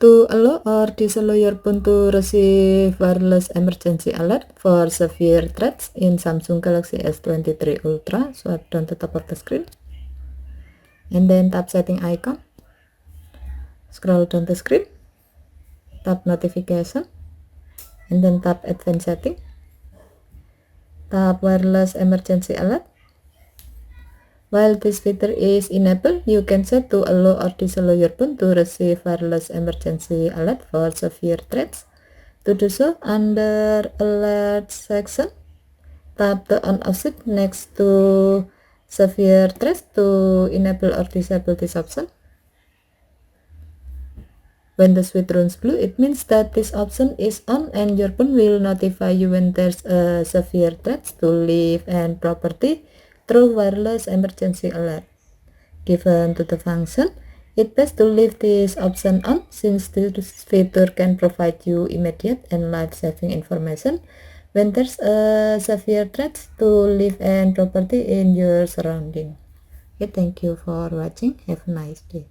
To allow or disallow your phone to receive wireless emergency alert for severe threats in Samsung Galaxy S23 Ultra, swipe down to top of the screen and then tap setting icon, scroll down the screen, tap notification and then tap advanced setting, tap wireless emergency alert. While this feature is enabled, you can set to allow or disallow your phone to receive wireless emergency alert for severe threats. To do so, under alert section, tap the on option next to severe threats to enable or disable this option. When the switch turns blue, it means that this option is on and your phone will notify you when there's a severe threat to life and property through wireless emergency alert. Given to the function, it's best to leave this option on since this feature can provide you immediate and life-saving information when there's a severe threat to life and property in your surrounding. Okay, thank you for watching. Have a nice day.